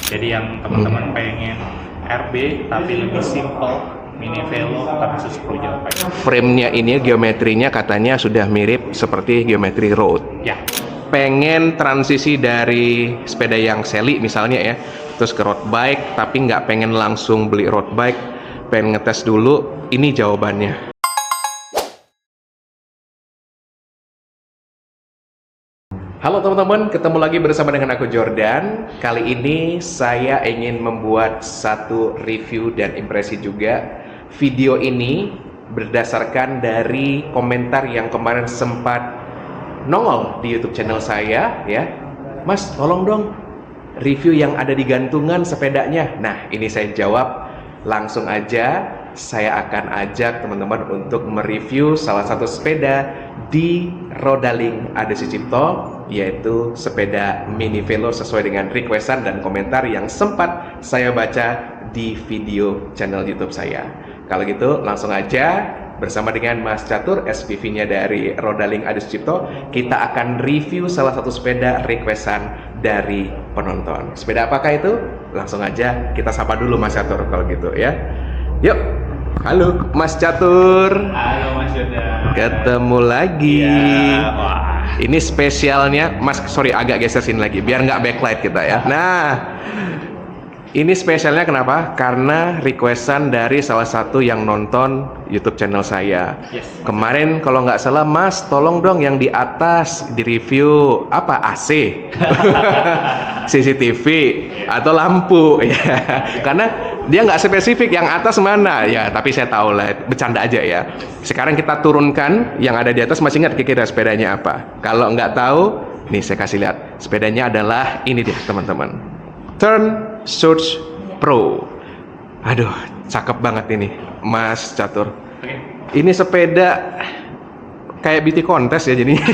Jadi yang teman-teman pengen RB tapi lebih simple, mini velo Turn Suits Pro Gel Bike. Frame-nya ini geometrinya katanya sudah mirip seperti geometri road. Ya. Pengen transisi dari sepeda yang seli misalnya ya, terus ke road bike, tapi nggak pengen langsung beli road bike, pengen ngetes dulu, ini jawabannya. Halo teman-teman, ketemu lagi bersama dengan aku Jordan. Kali ini saya ingin membuat satu review dan impresi juga. Video ini berdasarkan dari komentar yang kemarin sempat nongol di YouTube channel saya ya. Mas, tolong dong review yang ada di gantungan sepedanya. Nah, ini saya jawab langsung aja. Saya akan ajak teman-teman untuk mereview salah satu sepeda di Rodaling Ade Sucipto, yaitu sepeda mini velo sesuai dengan requestan dan komentar yang sempat saya baca di video channel YouTube saya. Kalau gitu langsung aja bersama dengan Mas Catur, SPV-nya dari Rodaling Ade Sucipto, kita akan review salah satu sepeda requestan dari penonton. Sepeda apakah itu? Langsung aja kita sapa dulu Mas Catur kalau gitu ya. Yuk, halo Mas Catur. Halo Mas Jordan. Ketemu lagi. Ya, wah. Ini spesialnya, Mas, sorry agak geser sini lagi, biar nggak backlight kita ya. Nah, ini spesialnya kenapa? Karena requestan dari salah satu yang nonton YouTube channel saya. Yes. Kemarin kalau nggak salah, Mas, tolong dong yang di atas di review apa AC, CCTV atau lampu, ya. Karena dia nggak spesifik yang atas mana, ya. Tapi saya tahu lah, bercanda aja ya. Sekarang kita turunkan yang ada di atas. Masih ingat kira-kira sepedanya apa? Kalau nggak tahu, nih saya kasih lihat. Sepedanya adalah ini dia, teman-teman. Turn Suits Pro. Aduh, cakep banget ini, Mas Catur. Oke. Ini sepeda kayak beauty contest ya jadinya.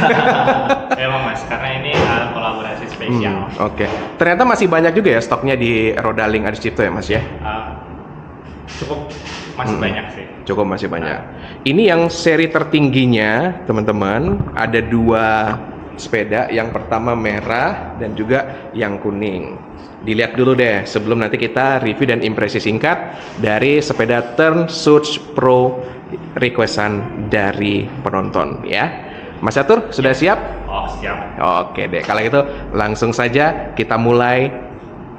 Memang Mas, karena ini kolaborasi spesial. Oke. Ternyata masih banyak juga ya stoknya di Rodaling Ade Sucipto ya, Mas ya? Cukup masih banyak sih. Cukup masih banyak. Ini yang seri tertingginya, teman-teman, ada dua sepeda. Yang pertama merah dan juga yang kuning. Dilihat dulu deh sebelum nanti kita review dan impresi singkat dari sepeda Turn Suits Pro requestan dari penonton ya. Mas Catur sudah siap? Oh, siap. Oke deh, kalau gitu langsung saja kita mulai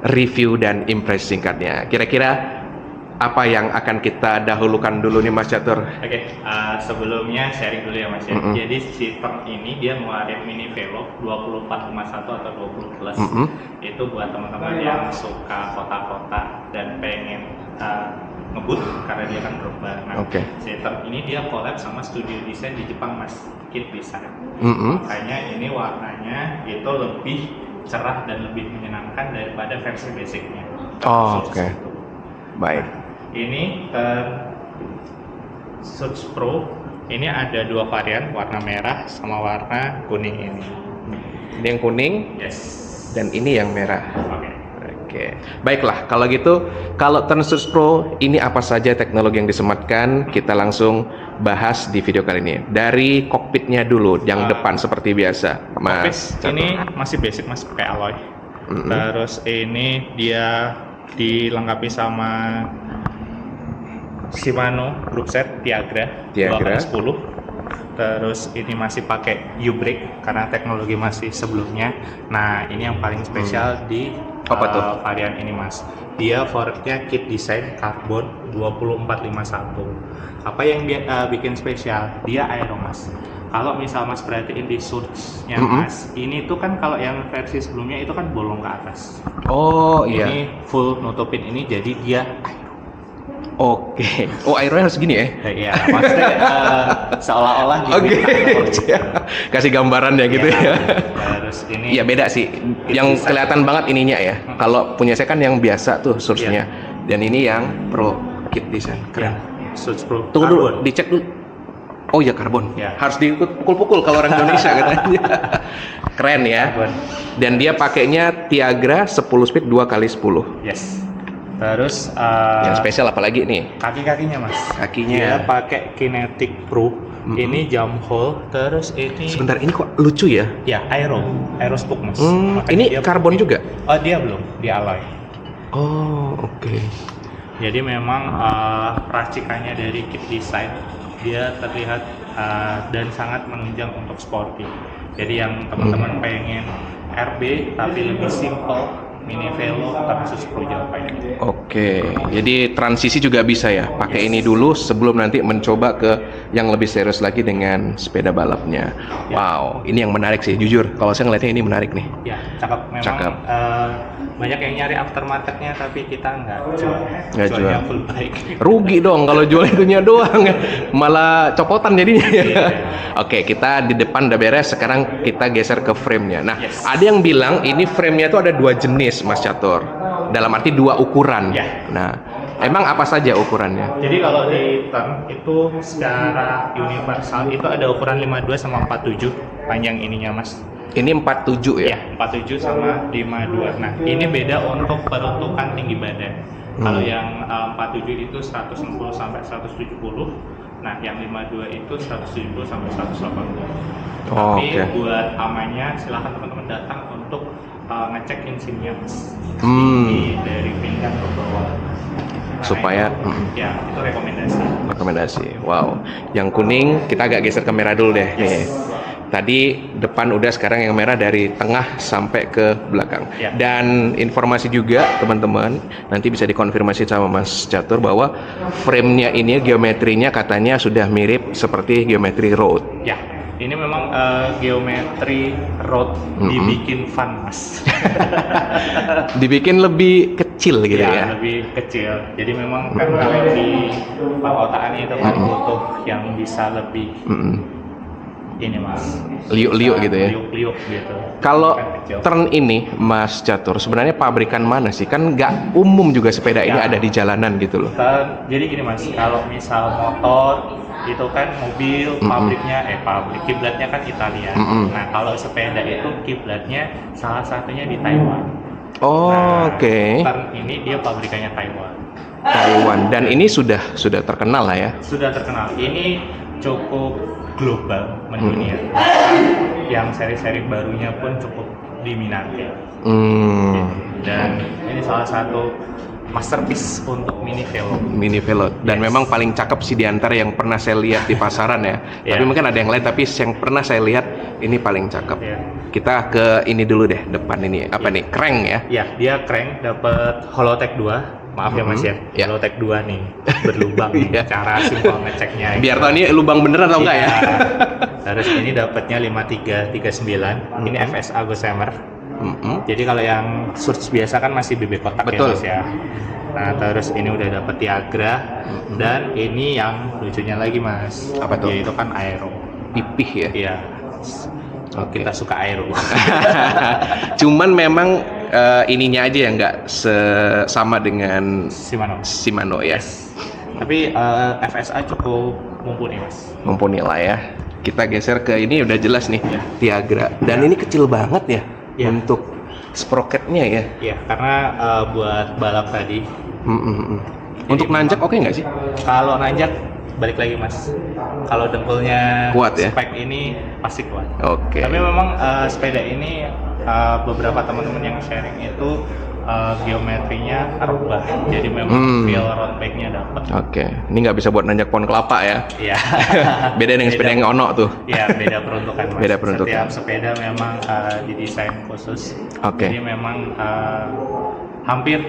review dan impresi singkatnya. Kira-kira apa yang akan kita dahulukan dulu nih Mas Catur? Oke, sebelumnya sharing dulu ya Mas ya. Jadi si Turn ini dia ngeluarin mini velo 2451 atau 20 plus. Itu buat teman-teman yang suka kota-kota dan pengen ngebut karena dia kan berubah. Nah, si Turn ini dia collab sama studio desain di Jepang Mas, Kit Design. Makanya ini warnanya itu lebih cerah dan lebih menyenangkan daripada versi basicnya. Oh, oke. Baik. Ini Suits Pro ini ada dua varian, warna merah sama warna kuning ini. Ini yang kuning, Yes. dan ini yang merah. Oke. Baiklah, kalau gitu, kalau Turn Suits Pro ini apa saja teknologi yang disematkan, kita langsung bahas di video kali ini. Dari kokpitnya dulu, yang depan seperti biasa, Mas. Kokpit ini masih basic Mas, pakai alloy. Terus ini dia dilengkapi sama Shimano group set Tiagra 2x10. Terus ini masih pakai U-brake karena teknologi masih sebelumnya. Nah, ini yang paling spesial di varian ini Mas. Dia forknya Kit Design Carbon 2451. Apa yang bikin spesial? Dia aero Mas. Kalau misal Mas perhatiin di Suits-nya Mas, ini tuh kan kalau yang versi sebelumnya itu kan bolong ke atas. Oh iya. Ini full nutupin ini, jadi dia Oke. Oh, airnya harus gini ya? Iya, maksudnya seolah-olah Oke. Kasih gambaran ya gitu ya. Terus ini Iya beda sih. Yang kelihatan banget ininya ya. Kalau punya saya kan yang biasa tuh source-nya. Dan ini yang Pro Kit Design. Keren. Suits Pro. Tunggu dulu, dicek dulu. Oh iya, karbon. Ya. Harus dipukul-pukul kalau orang Indonesia katanya. Keren ya. Karbon. Dan dia pakainya Tiagra 10 speed 2x10. Yes. Terus yang spesial apalagi nih? Kaki-kakinya Mas. Kakinya. Dia pakai Kinetic Pro. Ini jump hole. Terus ini. Sebentar, ini kok lucu ya? Ya, aero spoke Mas. Ini karbon juga? Oh, dia belum, dia alloy. Oh, oke. Jadi memang racikannya dari kit design dia terlihat dan sangat menunjang untuk sporty. Jadi yang teman-teman pengen RB tapi lebih simple, mini velo atau Pro Java ini. Oke, jadi transisi juga bisa ya. Pakai ini dulu sebelum nanti mencoba ke yang lebih serius lagi dengan sepeda balapnya. Wow, ini yang menarik sih. Jujur, kalau saya ngeliatnya ini menarik nih. Ya, cakep. Memang Cakep. banyak yang nyari aftermarketnya tapi kita nggak jual. Nggak jual. Jualnya full bike. Rugi dong kalau jual itunya doang, malah copotan jadinya. Oke, kita di depan udah beres. Sekarang kita geser ke frame-nya. Nah, ada yang bilang ini frame-nya itu ada 2 jenis, Mas Catur. Dalam arti 2 ukuran. Ya. Nah, emang apa saja ukurannya? Jadi kalau di turn itu secara universal itu ada ukuran 52 sama 47 panjang ininya, Mas. Ini 47 ya? Ya, 47 sama 52. Nah, ini beda untuk peruntukan tinggi badan. Kalau yang 47 itu 160 sampai 170. Nah, yang 52 itu 170 sampai 180. Oh, Tapi oke. buat amannya silahkan teman-teman datang untuk ngecek insinya, Mas. Dari pinggang ke bawah. Nah, Supaya ya, itu rekomendasi. rekomendasi. Wow. Yang kuning kita agak geser ke merah dulu deh nih. Tadi depan udah, sekarang yang merah dari tengah sampai ke belakang. Ya. Dan informasi juga teman-teman, nanti bisa dikonfirmasi sama Mas Catur bahwa frame-nya ini geometrinya katanya sudah mirip seperti geometri road. Ya, ini memang geometri road dibikin fun, Mas. Dibikin lebih kecil gitu ya. Lebih kecil. Jadi memang kan kalau di perkotaan itu kan butuh yang bisa lebih ini, Mas. Liuk-liuk gitu ya. Liuk-liuk gitu. Kalau Kan kecil. turn ini, Mas Catur, sebenarnya pabrikan mana sih? Kan nggak umum juga sepeda ini Ya. ada di jalanan gitu loh. Jadi gini, Mas, kalau misal motor itu kan mobil pabriknya kiblatnya kan Italia. Nah, kalau sepeda itu kiblatnya salah satunya di Taiwan. Oh, Nah, oke. Turn ini dia pabrikannya Taiwan. Taiwan. Dan ini sudah terkenal lah ya. Sudah terkenal. Ini cukup global, mendunia. Yang seri-seri barunya pun cukup diminati. Dan ini salah satu masterpiece untuk mini velo. Mini Velo. Dan memang paling cakep sih di antara yang pernah saya lihat di pasaran ya. Tapi mungkin ada yang lain, tapi yang pernah saya lihat ini paling cakep. Ya. Kita ke ini dulu deh, depan ini. Apa nih? Crank ya? Ya, dia crank dapat Holotech 2. Maaf ya Mas ya. Ya. Holotech 2 nih berlubang nih. Iya. Cara simpel ngeceknya. Biar tahu ini lubang beneran atau enggak ya? Terus ini dapatnya 5339. Ini FSA Gossamer. Jadi kalau yang Surge biasa kan masih BB kotak. Betul. Ya Mas ya. Nah, terus ini udah dapet Tiagra dan ini yang lucunya lagi, Mas. Apa tuh? Yaitu kan Aero. Pipih ya. Iya. Oke. Kita suka Aero. Cuman memang ininya aja yang nggak sama dengan Shimano. ya. Tapi FSA cukup mumpuni, Mas. Mumpuni lah ya. Kita geser ke ini udah jelas nih, Tiagra. Dan ini kecil banget ya untuk sprocketnya ya. Iya, karena buat balap tadi. Untuk nanjak oke nggak sih? Kalau nanjak balik lagi, Mas. Kalau dengkulnya Kuat ya? spek ini pasti kuat. Oke. Tapi memang sepeda ini beberapa teman-teman yang sharing itu geometrinya rebah, jadi memang feel road bike-nya dapat. Oke, ini nggak bisa buat nanjak pohon kelapa ya. Iya. Beda dengan sepeda yang ono tuh. Iya, beda peruntukan, Mas. Beda peruntukan. Setiap sepeda memang didesain khusus. Oke. Jadi memang hampir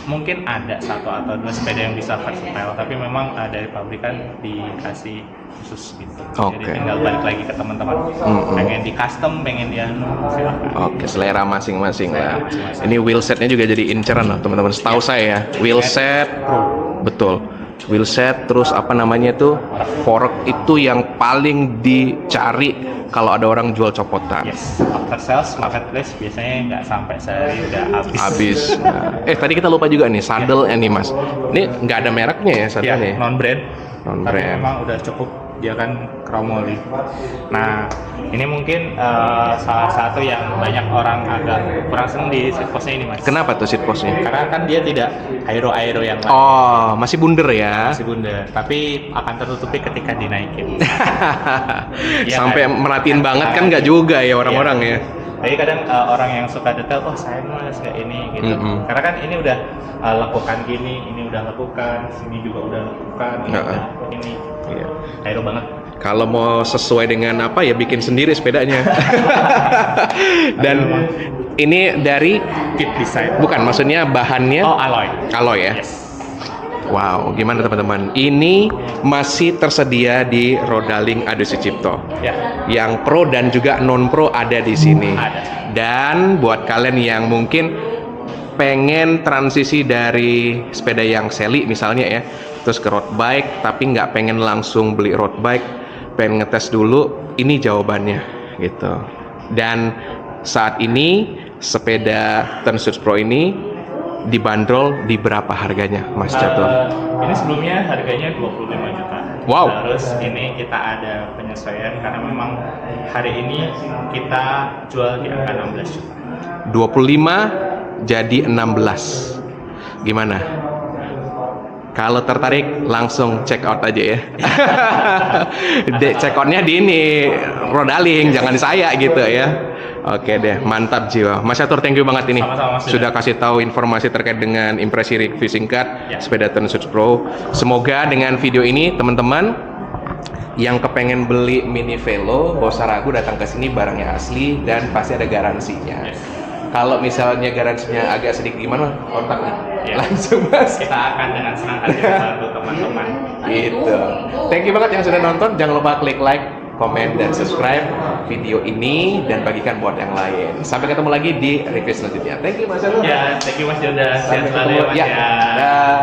mungkin ada satu atau dua sepeda yang bisa versatile, tapi memang dari pabrikan dikasih khusus gitu. Oke. Jadi tinggal balik lagi ke teman-teman. Pengen di custom, pengen di silakan. Oke, selera masing-masing lah. masing-masing. Ini wheel setnya juga jadi inceran loh teman-teman. Setahu saya ya, wheel set, betul. Wheel set, terus apa namanya tuh, fork itu yang paling dicari kalau ada orang jual copotan. Yes, after sales marketplace biasanya nggak sampai sehari udah habis. Nah, tadi kita lupa juga nih saddle nih Mas. Ini nggak ada mereknya ya saddle-nya. Ya, non brand. Non Tapi brand. memang udah cukup, dia kan Chromoly. Nah, ini mungkin salah satu yang banyak orang agak kurang seneng di seat postnya ini, Mas. Kenapa tuh seat postnya? Karena kan dia tidak aero yang lain. Oh, masih bunder ya. Masih bunda, tapi akan tertutupi ketika dinaikin. Iya Sampai kan? merhatiin banget kan nggak juga ya orang-orang ya. Jadi kadang orang yang suka detail, oh saya mas kayak ini gitu. Karena kan ini udah lekukan gini, ini udah lekukan, sini juga udah lekukan, ini udah ini. Iya. Aero banget. Kalau mau sesuai dengan apa ya bikin sendiri sepedanya. Dan ini dari Fit Design. bukan maksudnya bahannya Oh, alloy. alloy ya. Yes. Wow, gimana teman-teman? Ini masih tersedia di Rodaling Adi Sucipto. Ya. Yang pro dan juga non pro ada di sini. Ada. Dan buat kalian yang mungkin pengen transisi dari sepeda yang seli misalnya ya, terus ke road bike tapi nggak pengen langsung beli road bike, pengen ngetes dulu, ini jawabannya gitu. Dan saat ini sepeda Turnsuits Pro ini dibanderol di berapa harganya, Mas Catur? Ini sebelumnya harganya 25 juta. Wow. Terus ini kita ada penyesuaian karena memang hari ini kita jual di angka 16 juta. 25 jadi 16. Gimana? Kalau tertarik langsung check out aja ya. Check outnya di ini Rodaling, jangan di saya gitu ya. Oke deh, mantap jiwa. Mas Catur, thank you banget ini. Sama-sama, Mas Sudah kasih tahu informasi terkait dengan impresi review singkat Ya. sepeda Turnsuits Pro. Semoga dengan video ini teman-teman yang kepengen beli mini velo, gak usah ragu datang ke sini, barangnya asli dan pasti ada garansinya. Yes. Kalau misalnya garansinya agak sedikit gimana, kontak nih. Ya. Langsung mas. Kita akan dengan senang hati membantu teman-teman. Gitu. Thank you banget yang sudah nonton. Jangan lupa klik like, komen, dan subscribe video ini dan bagikan buat yang lain. Sampai ketemu lagi di review selanjutnya. Thank you Mas Catur. Ya, thank you Mas Yoda. Sehat Sampai selalu ketemu. ya Mas Ya. ya. Dah.